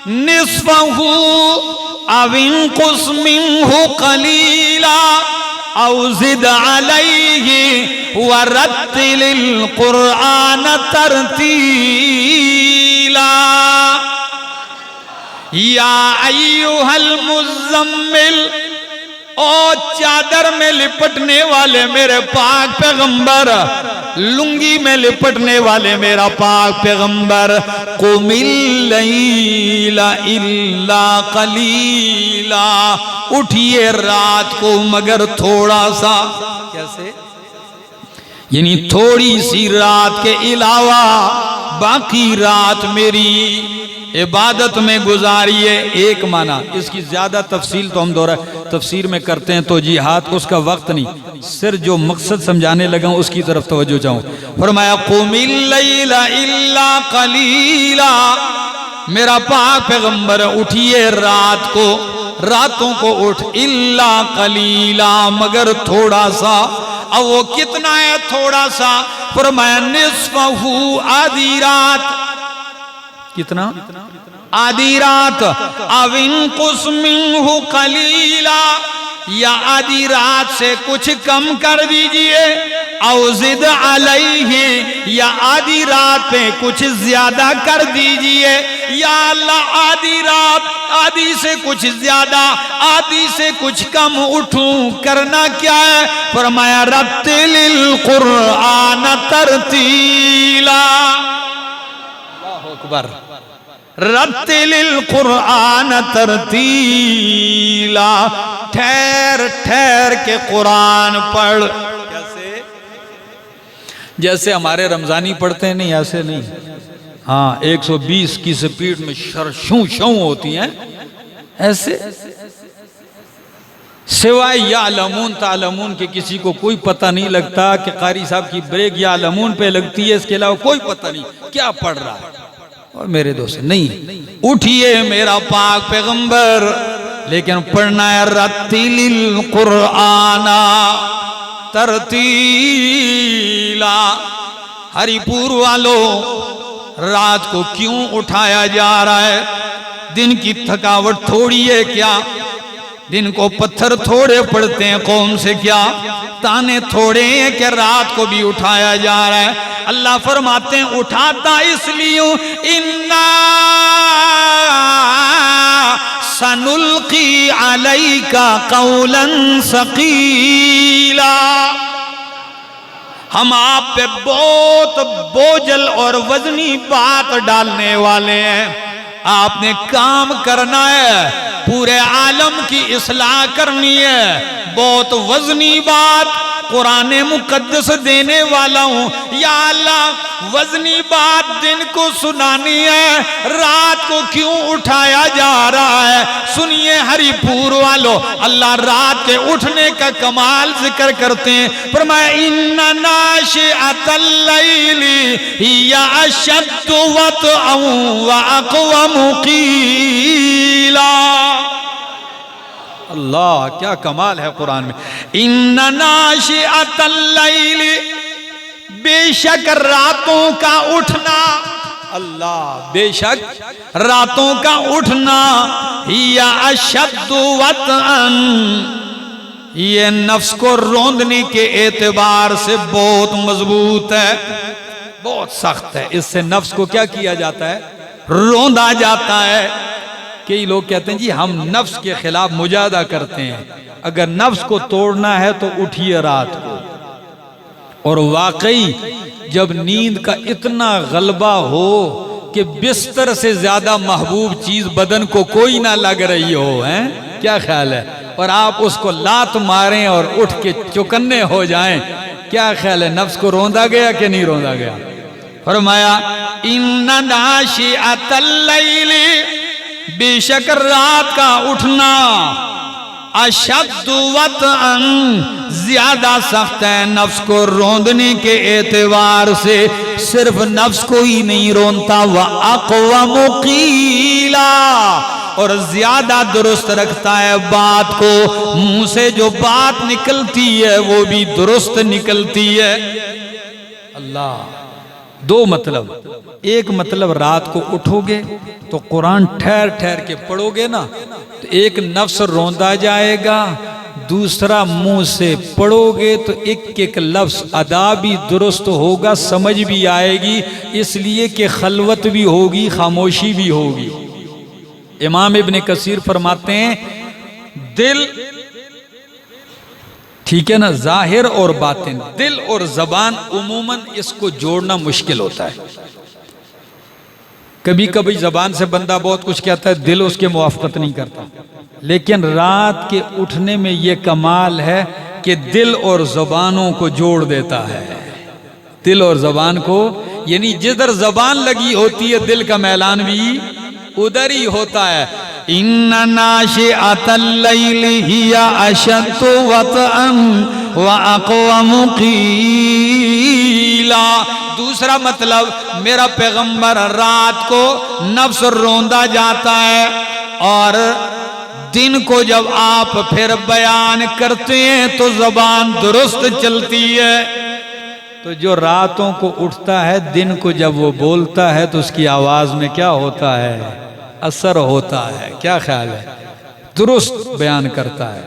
نصفہ او انقص منہ قلیلا او زد علیہ ورتل القرآن ترتیلا۔ یا ایوہ المزمل، او چادر میں لپٹنے والے میرے پاک پیغمبر، لنگی میں لپٹنے والے میرا پاک پیغمبر، قم اللیل الا قلیلا، اٹھئے رات کو مگر تھوڑا سا۔ کیسے؟ یعنی تھوڑی سی رات کے علاوہ باقی رات میری عبادت میں گزاریے۔ ایک معنی، اس کی زیادہ تفصیل تو ہم دورہ تفسیر میں کرتے ہیں تو جہاد اس کا وقت نہیں، صرف جو مقصد سمجھانے لگا ہوں اس کی طرف توجہ چاہوں۔ فرمایا قم اللیل الا قلیلا، میرا پاک پیغمبر اٹھئے رات کو، راتوں کو اٹھ، الا قلیلا مگر تھوڑا سا۔ اب وہ کتنا ہے تھوڑا سا؟ فرمایا نصفہ، آدھی رات۔ کتنا؟ آدھی رات۔ او انقص منہ قلیلا، یا آدھی رات سے کچھ کم کر دیجئے، او زد علیہ، یا آدھی رات پہ کچھ زیادہ کر دیجئے۔ یا اللہ آدھی رات، آدھی سے کچھ زیادہ، آدھی سے کچھ کم اٹھوں، کرنا کیا ہے؟ فرمایا رتل القرآن ترتیلا۔ اللہ اکبر۔ رتل القرآن ترتیلا، ٹھہر ٹھہر کے قرآن پڑھ. کیسے؟ جیسے ہمارے رمضانی پڑھتے ہیں، نہیں ایسے نہیں. ہاں 120 کی سپیڈ میں شوں شوں ہوتی ہیں ایسے. سوائے یعلمون تعلمون کے کسی کو کوئی پتہ نہیں لگتا کہ قاری صاحب کی بریک یعلمون پہ لگتی ہے، اس کے علاوہ کوئی پتہ نہیں کیا پڑھ رہا ہے. اور میرے دوست نہیں، اٹھئے میرا پاک پیغمبر، لیکن پڑھنا ہے رتل القرآن ترتیلا. ہری پور والو، رات کو کیوں اٹھایا جا رہا ہے؟ دن کی تھکاوٹ تھوڑی ہے کیا؟ دن کو پتھر تھوڑے پڑتے ہیں قوم سے کیا؟ تانے تھوڑے ہیں کہ رات کو بھی اٹھایا جا رہا ہے؟ اللہ فرماتے ہیں اٹھاتا اس لیے اِنَّا سَنُلْقِي عَلَيْكَ قَوْلًا ثَقِيلًا. ہم آپ پہ بہت بوجھل اور وزنی بات ڈالنے والے ہیں. آپ نے کام کرنا ہے، پورے عالم کی اصلاح کرنی ہے. بہت وزنی بات قرآن مقدس دینے والا ہوں. یا اللہ وزنی بات دن کو سنانی ہے، رات کو کیوں اٹھایا جا رہا ہے؟ سنیے ہری پور والو، اللہ رات کے اٹھنے کا کمال ذکر کرتے ہیں. فرمایا اِنَّ نَاشِئَةَ اللَّيْلِ هِيَ أَشَدُّ وَطْئًا وَأَقْوَمُ قِيلًا. اللہ کیا کمال ہے قرآن میں. اِنَّ نَاشِئَةَ اللَّيْلِ، بے شک راتوں کا اٹھنا، اللہ بے شک راتوں کا اٹھنا، ہِیَ أَشَدُّ وَطْئًا، یہ نفس کو روندنے کے اعتبار سے بہت مضبوط ہے، بہت سخت ہے. اس سے نفس کو کیا کیا جاتا ہے؟ روندا جاتا ہے. کئی لوگ کہتے ہیں جی ہم نفس کے خلاف مجاہدہ کرتے ہیں. اگر نفس کو توڑنا ہے تو اٹھیے رات کو. اور واقعی جب نیند کا اتنا غلبہ ہو کہ بستر سے زیادہ محبوب چیز بدن کو کوئی نہ لگ رہی ہو، کیا خیال ہے؟ اور آپ اس کو لات ماریں اور اٹھ کے چکنے ہو جائیں، کیا خیال ہے؟ نفس کو روندا گیا کہ نہیں روندا گیا؟ فرمایا اِنَّ نَاشِئَةَ اللَّيْلِ، بے شک رات کا اٹھنا، اشد وطئن، زیادہ سخت ہے نفس کو روندنے کے اعتبار سے. صرف نفس کو ہی نہیں رونتا، وَأَقْوَمُ قِيلًا، اور زیادہ درست رکھتا ہے بات کو. منہ سے جو بات نکلتی ہے وہ بھی درست نکلتی ہے. اللہ دو مطلب، ایک مطلب رات کو اٹھو گے تو قرآن ٹھہر ٹھہر کے پڑھو گے نا تو ایک نفس روندا جائے گا، دوسرا منہ سے پڑھو گے تو ایک ایک لفظ ادا بھی درست ہوگا، سمجھ بھی آئے گی، اس لیے کہ خلوت بھی ہوگی، خاموشی بھی ہوگی. امام ابن کثیر فرماتے ہیں دل، ٹھیک ہے نا، ظاہر اور باطن، دل اور زبان عموماً اس کو جوڑنا مشکل ہوتا ہے. کبھی کبھی زبان سے بندہ بہت کچھ کہتا ہے، دل اس کے موافقت نہیں کرتا. لیکن رات کے اٹھنے میں یہ کمال ہے کہ دل اور زبانوں کو جوڑ دیتا ہے. دل اور زبان کو، یعنی جدھر زبان لگی ہوتی ہے دل کا میلان بھی ادھر ہی ہوتا ہے. اِنَّ نَاشِئَةَ اللَّيْلِ هِيَ أَشَدُّ وَطْئًا وَأَقْوَمُ قِيلًا. دوسرا مطلب، میرا پیغمبر رات کو نفس روندا جاتا ہے اور دن کو جب آپ پھر بیان کرتے ہیں تو زبان درست چلتی ہے. تو جو راتوں کو اٹھتا ہے دن کو جب وہ بولتا ہے تو اس کی آواز میں کیا ہوتا ہے؟ اثر ہوتا ہے. کیا خیال ہے؟ درست بیان کرتا ہے.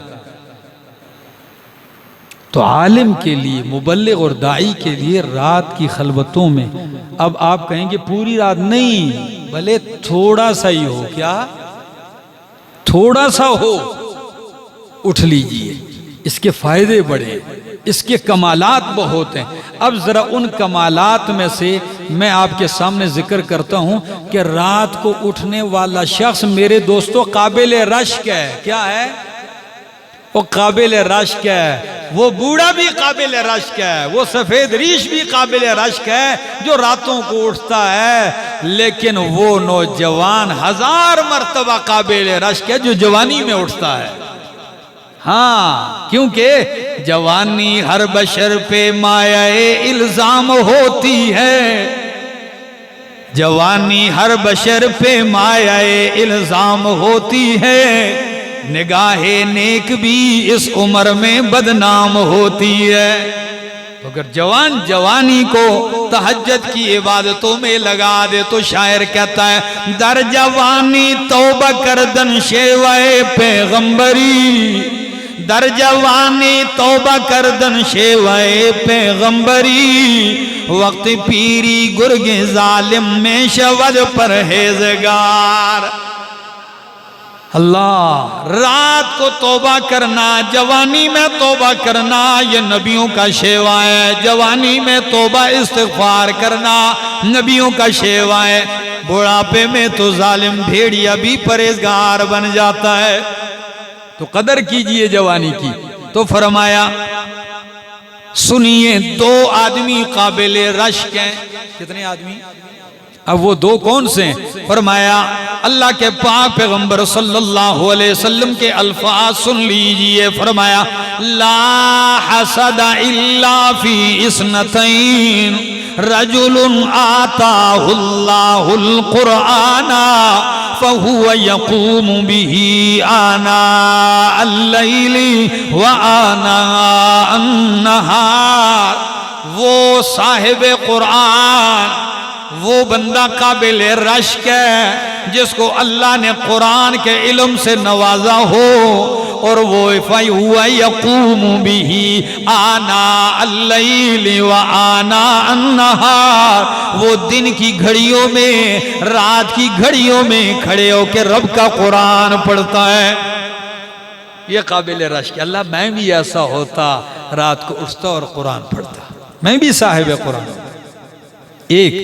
تو عالم کے لیے، مبلغ اور داعی کے لیے رات کی خلوتوں میں، اب آپ کہیں گے پوری رات نہیں، بھلے تھوڑا سا ہی ہو، کیا تھوڑا سا ہو، اٹھ لیجئے. اس کے فائدے بڑے، اس کے کمالات بہت ہیں۔ اب ذرا ان کمالات میں سے میں آپ کے سامنے ذکر کرتا ہوں کہ رات کو اٹھنے والا شخص میرے دوستو قابل رشک ہے۔ کیا ہے وہ؟ قابل رشک ہے۔ وہ بوڑھا بھی قابل رشک ہے، وہ سفید ریش بھی قابل رشک ہے جو راتوں کو اٹھتا ہے، لیکن وہ نوجوان 1000 مرتبہ قابل رشک ہے جو جوانی میں اٹھتا ہے۔ ہاں، کیونکہ جوانی ہر بشر پہ مایہ الزام ہوتی ہے، جوانی ہر بشر پہ مایہ الزام ہوتی ہے، نگاہ نیک بھی اس عمر میں بدنام ہوتی ہے۔ تو اگر جوان جوانی کو تہجد کی عبادتوں میں لگا دے تو شاعر کہتا ہے در جوانی توبہ کردن شیوائے پیغمبری، در جوانی توبہ کردن شیوائے پیغمبری، وقت پیری گرگ ظالم میں شود پرہیزگار۔ اللہ، رات کو توبہ کرنا، جوانی میں توبہ کرنا، یہ نبیوں کا شیوا ہے۔ جوانی میں توبہ استغفار کرنا نبیوں کا شیوا ہے۔ بڑھاپے میں تو ظالم بھیڑیا بھی پرہیزگار بن جاتا ہے۔ تو قدر کیجئے جوانی کی۔ تو فرمایا سنیے 2 آدمی قابل رشک ہیں۔ کتنے آدمی؟ اب وہ 2 کون سے ہیں؟ فرمایا اللہ کے پاک پیغمبر صلی اللہ علیہ وسلم کے الفاظ سن لیجئے۔ فرمایا لا حسد الا فی اثنتین رجل آتاہ اللہ القرآن فہو یقوم به آناء اللیل وآناء النہار۔ وہ صاحب قرآن، وہ بندہ قابل رشک ہے جس کو اللہ نے قرآن کے علم سے نوازا ہو، اور وہ فَهُوَ يَقُومُ بِهِ آنَاءَ اللَّيْلِ وَآنَاءَ النَّهَارِ، وہ دن کی گھڑیوں میں، رات کی گھڑیوں میں کھڑے ہو کے رب کا قرآن پڑھتا ہے۔ یہ قابل رشک ہے۔ اللہ میں بھی ایسا ہوتا، رات کو اٹھتا اور قرآن پڑھتا، میں بھی صاحب قرآن۔ ایک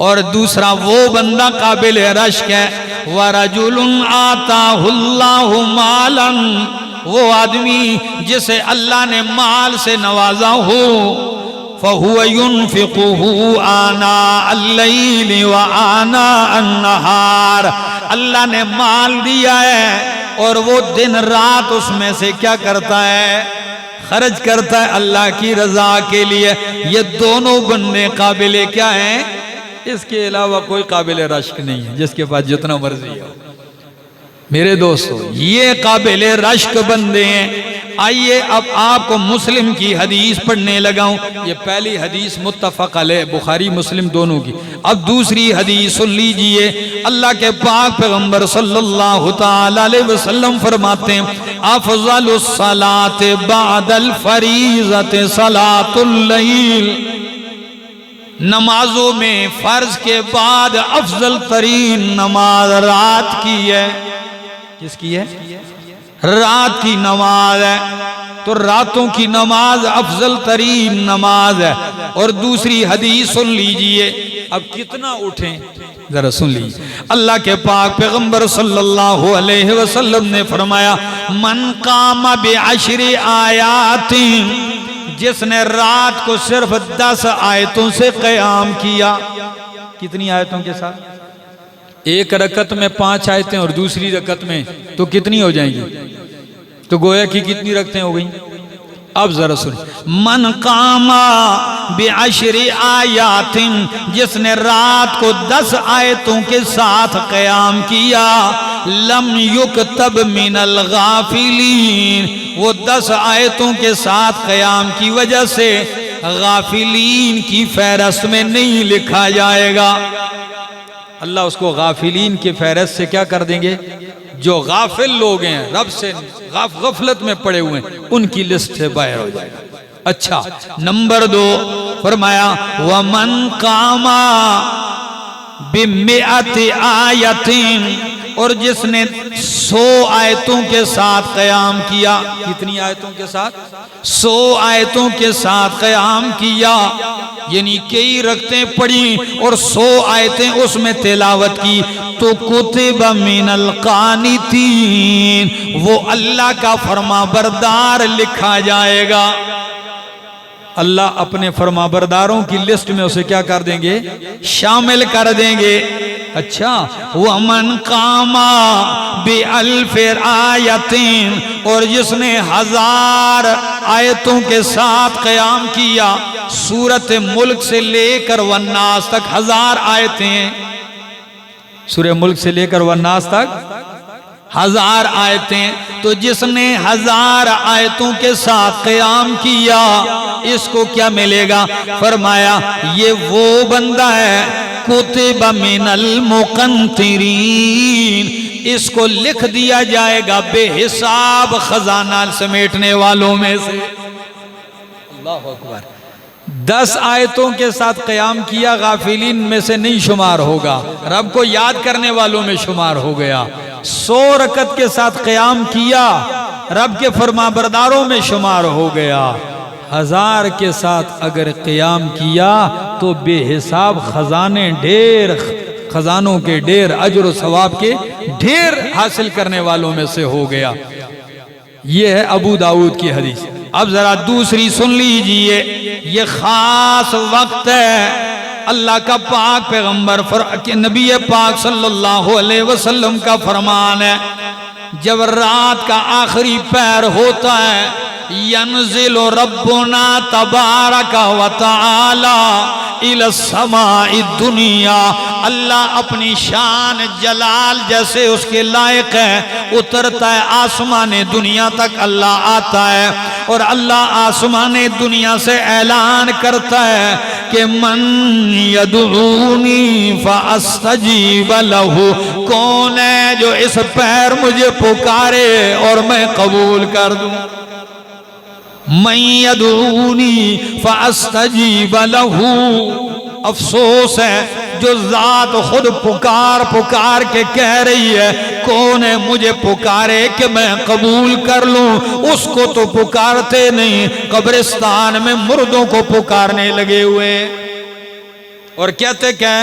اور دوسرا وہ بندہ قابل رشک ہے وَرَجُلٌ آتَاهُ اللَّهُ مَالًا، وہ آدمی جسے اللہ نے مال سے نوازا ہو، فَهُوَ يُنْفِقُهُ آنَاءَ اللَّيْلِ وَآنَاءَ النَّهَارِ، اللہ نے مال دیا ہے اور وہ دن رات اس میں سے کیا کرتا ہے؟ خرچ کرتا ہے اللہ کی رضا کے لیے۔ یہ دونوں بندے قابل کیا ہیں؟ اس کے علاوہ کوئی قابل رشک نہیں ہے، جس کے پاس جتنا مرضی ہو۔ میرے دوستو، یہ قابل رشک بندے ہیں۔ آئیے اب آپ کو مسلم کی حدیث پڑھنے لگاؤں۔ یہ پہلی حدیث متفق علیہ، بخاری مسلم دونوں کی۔ اب دوسری حدیث سن لیجئے۔ اللہ کے پاک پیغمبر صلی اللہ تعالی علیہ وسلم فرماتے ہیں افضل الصلاة بعد الفریضۃ صلاۃ اللیل، نمازوں میں فرض کے بعد افضل ترین نماز رات کی ہے۔ کس کی ہے؟ رات کی نماز ہے۔ تو راتوں کی نماز افضل ترین نماز ہے۔ اور دوسری حدیث سن لیجئے۔ اب کتنا اٹھیں ذرا سن لیجئے۔ اللہ کے پاک پیغمبر صلی اللہ علیہ وسلم نے فرمایا من قام بعشر آیات، جس نے رات کو صرف 10 آیتوں سے قیام کیا۔ کتنی آیتوں کے ساتھ؟ ایک رکعت میں 5 آیتیں اور دوسری رکعت میں تو کتنی ہو جائیں گی؟ تو گویا کی کتنی رکعتیں ہو گئیں؟ اب ذرا سنیں من قام بعشر آیات، جس نے رات کو 10 آیتوں کے ساتھ قیام کیا، لم یکتب من الغافلین، وہ 10 آیتوں کے ساتھ قیام کی وجہ سے غافلین کی فہرست میں نہیں لکھا جائے گا۔ اللہ اس کو غافلین کی فہرست سے کیا کر دیں گے؟ جو غافل لوگ ہیں، رب سے غفلت میں پڑے ہوئے ہیں، ان کی لسٹ سے باہر ہو جائے گا۔ اچھا، نمبر 2 فرمایا وَمَنْ قَامَ بِمِئَةِ آیَةٍ، اور جس نے 100 آیتوں کے ساتھ قیام کیا. کتنی آیتوں کے ساتھ؟ 100 آیتوں کے ساتھ قیام کیا، یعنی کئی رکعتیں پڑھی اور 100 آیتیں اس میں تلاوت کی، تو کتب من القانتین، وہ اللہ کا فرما بردار لکھا جائے گا. اللہ اپنے فرما برداروں کی لسٹ میں اسے کیا کر دیں گے؟ شامل کر دیں گے. اچھا، وَمَنْ قَامَ بِأَلْفِ آیَةٍ، اور جس نے 1000 آیتوں کے ساتھ قیام کیا، سورۃ ملک سے لے کر والناس تک 1000 آیتیں، سورہ ملک سے لے کر والناس تک 1000 آیتیں. تو جس نے 1000 آیتوں کے ساتھ قیام کیا، اس کو کیا ملے گا؟ فرمایا یہ وہ بندہ ہے کتب من المقنطرین، اس کو لکھ دیا جائے گا بے حساب خزانہ سمیٹنے والوں میں سے. اللہ اکبر. 10 آیتوں کے ساتھ قیام کیا، غافلین میں سے نہیں شمار ہوگا، رب کو یاد کرنے والوں میں شمار ہو گیا. 100 رکعت کے ساتھ قیام کیا، رب کے فرما برداروں میں شمار ہو گیا. 1000 کے ساتھ اگر قیام کیا تو بے حساب خزانے ڈھیر، خزانوں کے ڈھیر، اجر و ثواب کے ڈھیر حاصل کرنے والوں میں سے ہو گیا. یہ ہے ابو داؤد کی حدیث. اب ذرا دوسری سن لیجئے. یہ خاص وقت ہے، اللہ کا پاک پیغمبر نبی پاک صلی اللہ علیہ وسلم کا فرمان ہے، جب رات کا آخری پہر ہوتا ہے، ینزل ربنا تبارک و تعالی الى السماء الدنیا، اللہ اپنی شان جلال جیسے اس کے لائق ہے اترتا ہے آسمان دنیا تک. اللہ آتا ہے اور اللہ آسمان دنیا سے اعلان کرتا ہے کہ من یدعونی فاستجیب لہ، کون ہے جو اس پیر مجھے پکارے اور میں قبول کر دوں. من یدعونی فاستجیب لہ. افسوس ہے جو ذات خود پکار پکار کے کہہ رہی ہے کون ہے مجھے پکارے کہ میں قبول کر لوں، اس کو تو پکارتے نہیں، قبرستان میں مردوں کو پکارنے لگے ہوئے اور کہتے کہ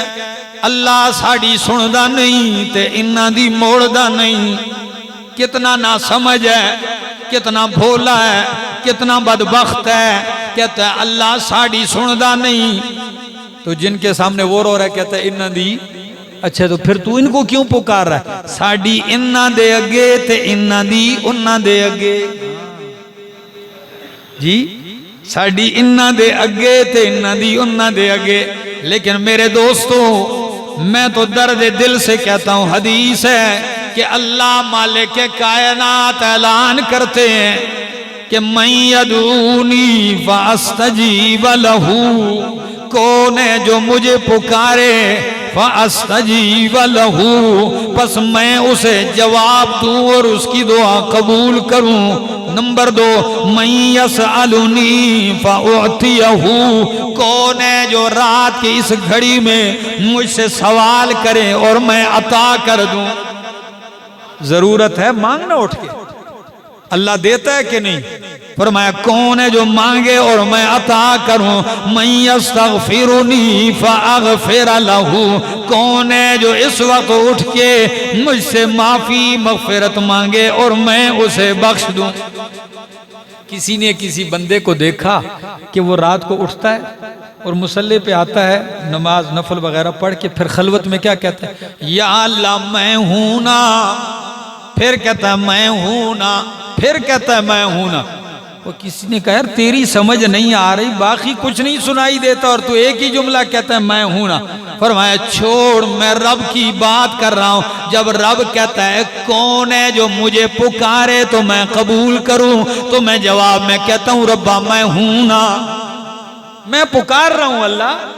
اللہ ساڑی سندا نہیں تے انہاں دی موڑدا نہیں. کتنا نا سمجھ ہے، کتنا بھولا ہے، کتنا بدبخت ہے. کہتا ہے اللہ ساڑی سندا نہیں، تو جن کے سامنے وہ رو رہا ہے کہتا ہے انہاں دی. اچھا تو پھر تو ان کو کیوں پکار رہا ہے؟ ساڑی انہاں دے اگے تے انہاں دی انہاں دے اگے. جی ساڑی انہاں دے اگے تے انہاں دی انہاں دے اگے. لیکن میرے دوستو، میں تو درد دل سے کہتا ہوں، حدیث ہے کہ اللہ مالک کائنات اعلان کرتے ہیں کہ من یدعونی فاستجیب لہ، کون ہے جو مجھے پکارے فاستجیب لہ، پس میں اسے جواب دوں اور اس کی دعا قبول کروں. نمبر 2، من یسألنی فاعطیہ، کون ہے جو رات کی اس گھڑی میں مجھ سے سوال کرے اور میں عطا کر دوں. ضرورت ہے مانگنا اٹھ کے، اللہ دیتا ہے کہ نہیں؟ فرمایا کون ہے جو مانگے اور میں عطا کروں. من یستغفرنی فاغفر لہ، کون ہے جو اس وقت اٹھ کے مجھ سے معافی مغفرت مانگے اور میں اسے بخش دوں. کسی نے کسی بندے کو دیکھا کہ وہ رات کو اٹھتا ہے اور مصلی پہ آتا ہے، نماز نفل وغیرہ پڑھ کے پھر خلوت میں کیا کہتا ہے؟ یا اللہ میں ہوں نا، پھر کہتا ہے میں ہوں نا، پھر کہتا ہے میں ہوں نا. وہ کسی نے کہا یار تیری سمجھ نہیں آ رہی، باقی کچھ نہیں سنائی دیتا اور تو ایک ہی جملہ کہتا ہے میں ہوں نا. فرمایا چھوڑ، میں رب کی بات کر رہا ہوں. جب رب کہتا ہے کون ہے جو مجھے پکارے تو میں قبول کروں، تو میں جواب میں کہتا ہوں ربا میں ہوں نا، میں پکار رہا ہوں اللہ.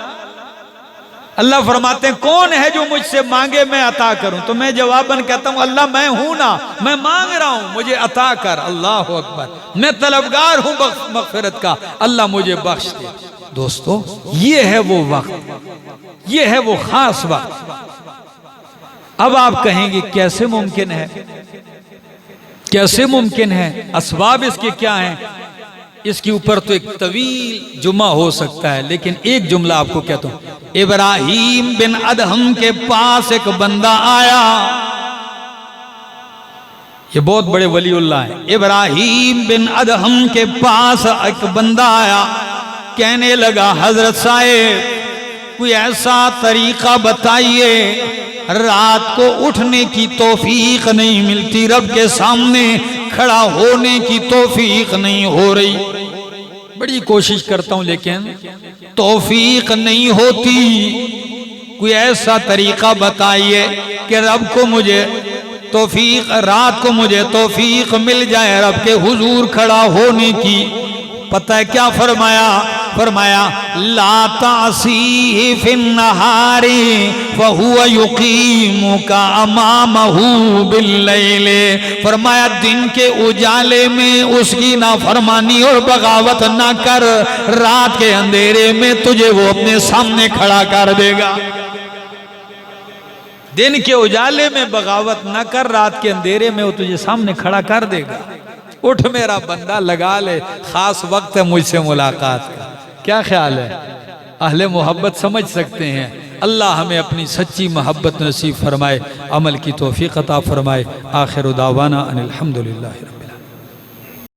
اللہ فرماتے ہیں کون ہے جو مجھ سے مانگے میں عطا کروں، تو میں جواباً کہتا ہوں اللہ میں ہوں نا، میں مانگ رہا ہوں مجھے عطا کر. اللہ اکبر، میں طلبگار ہوں مغفرت کا، اللہ مجھے بخش دے. دوستو یہ ہے وہ وقت، یہ ہے وہ خاص وقت. اب آپ کہیں گے کیسے ممکن ہے، کیسے ممکن ہے، اسباب اس کے کیا ہیں؟ اس کے اوپر تو ایک طویل جمعہ ہو سکتا ہے، لیکن ایک جملہ آپ کو کہتا ہوں۔ ابراہیم بن ادہم کے پاس ایک بندہ آیا، یہ بہت بڑے ولی اللہ ہیں۔ ابراہیم بن ادہم کے پاس ایک بندہ آیا، کہنے لگا حضرت صاحب کوئی ایسا طریقہ بتائیے، رات کو اٹھنے کی توفیق نہیں ملتی، رب کے سامنے کھڑا ہونے کی توفیق نہیں ہو رہی، بڑی کوشش کرتا ہوں لیکن توفیق نہیں ہوتی، کوئی ایسا طریقہ بتائیے کہ رب کو مجھے توفیق، رات کو مجھے توفیق مل جائے رب کے حضور کھڑا ہونے کی۔ پتہ ہے کیا فرمایا؟ فرمایا لا تعصیہ فی النہار فہو یقیمک امامہ باللیل، فرمایا دن کے اجالے میں اس کی نافرمانی اور بغاوت نہ کر، رات کے اندھیرے میں تجھے وہ اپنے سامنے کھڑا کر دے گا۔ دن کے اجالے میں بغاوت نہ کر، رات کے اندھیرے میں وہ تجھے سامنے کھڑا کر دے گا۔ اٹھ میرا بندہ، لگا لے، خاص وقت ہے مجھ سے ملاقات کا۔ کیا خیال ہے؟ اہل محبت سمجھ سکتے ہیں۔ اللہ ہمیں اپنی سچی محبت نصیب فرمائے، عمل کی توفیق عطا فرمائے۔ آخر دعوانا ان الحمدللہ رب